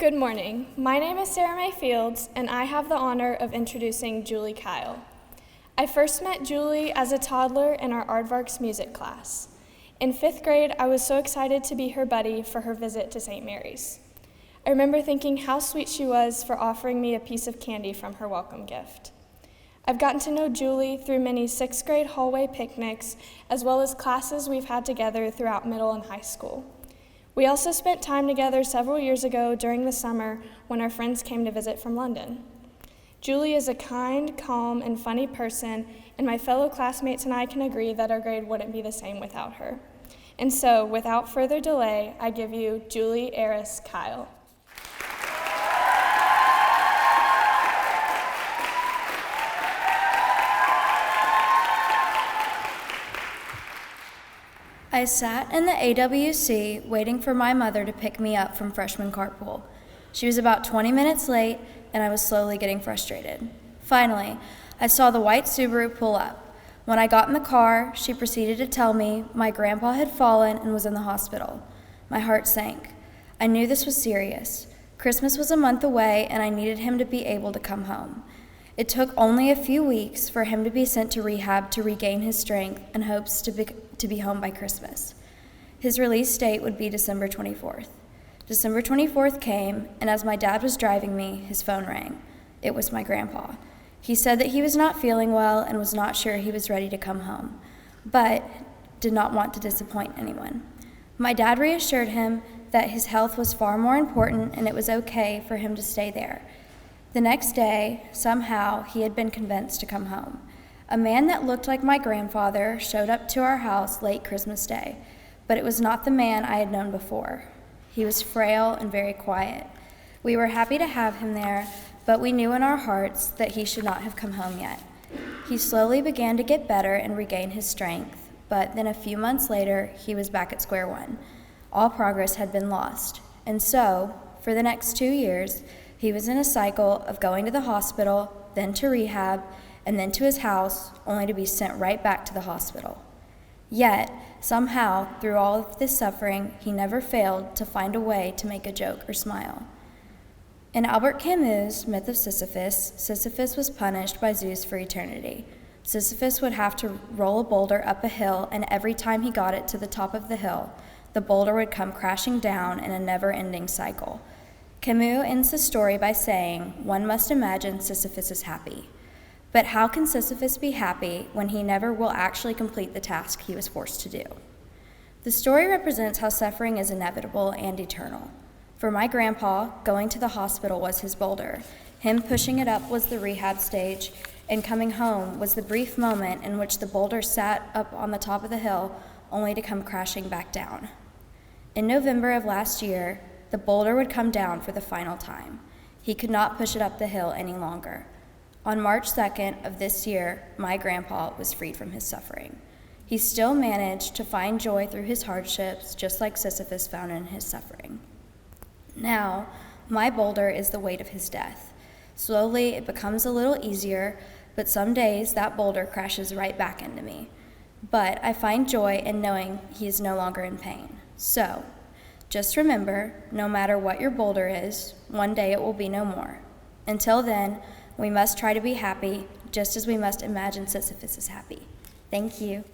Good morning. My name is Sarah Mae Fields, and I have the honor of introducing Julie Kyle. I first met Julie as a toddler in our Aardvarks music class. In 5th grade, I was so excited to be her buddy for her visit to St. Mary's. I remember thinking how sweet she was for offering me a piece of candy from her welcome gift. I've gotten to know Julie through many 6th grade hallway picnics, as well as classes we've had together throughout middle and high school. We also spent time together several years ago during the summer when our friends came to visit from London. Julie is a kind, calm, and funny person, and my fellow classmates and I can agree that our grade wouldn't be the same without her. And so, without further delay, I give you Julie Eris Kyle. I sat in the AWC waiting for my mother to pick me up from freshman carpool. She was about 20 minutes late, and I was slowly getting frustrated. Finally, I saw the white Subaru pull up. When I got in the car, she proceeded to tell me my grandpa had fallen and was in the hospital. My heart sank. I knew this was serious. Christmas was a month away, and I needed him to be able to come home. It took only a few weeks for him to be sent to rehab to regain his strength and hopes to be home by Christmas. His release date would be December 24th. December 24th came, and as my dad was driving me, his phone rang. It was my grandpa. He said that he was not feeling well and was not sure he was ready to come home, but did not want to disappoint anyone. My dad reassured him that his health was far more important and it was okay for him to stay there. The next day, somehow, he had been convinced to come home. A man that looked like my grandfather showed up to our house late Christmas Day, but it was not the man I had known before. He was frail and very quiet. We were happy to have him there, but we knew in our hearts that he should not have come home yet. He slowly began to get better and regain his strength, but then a few months later, he was back at square one. All progress had been lost, and so, for the next 2 years, he was in a cycle of going to the hospital, then to rehab, and then to his house, only to be sent right back to the hospital. Yet, somehow, through all of this suffering, he never failed to find a way to make a joke or smile. In Albert Camus' myth of Sisyphus, Sisyphus was punished by Zeus for eternity. Sisyphus would have to roll a boulder up a hill, and every time he got it to the top of the hill, the boulder would come crashing down in a never-ending cycle. Camus ends the story by saying, one must imagine Sisyphus is happy. But how can Sisyphus be happy when he never will actually complete the task he was forced to do? The story represents how suffering is inevitable and eternal. For my grandpa, going to the hospital was his boulder. Him pushing it up was the rehab stage, and coming home was the brief moment in which the boulder sat up on the top of the hill, only to come crashing back down. In November of last year, the boulder would come down for the final time. He could not push it up the hill any longer. On March 2nd of this year, my grandpa was freed from his suffering. He still managed to find joy through his hardships, just like Sisyphus found in his suffering. Now, my boulder is the weight of his death. Slowly, it becomes a little easier, but some days that boulder crashes right back into me. But I find joy in knowing he is no longer in pain. So, just remember, no matter what your boulder is, one day it will be no more. Until then, we must try to be happy, just as we must imagine Sisyphus is happy. Thank you.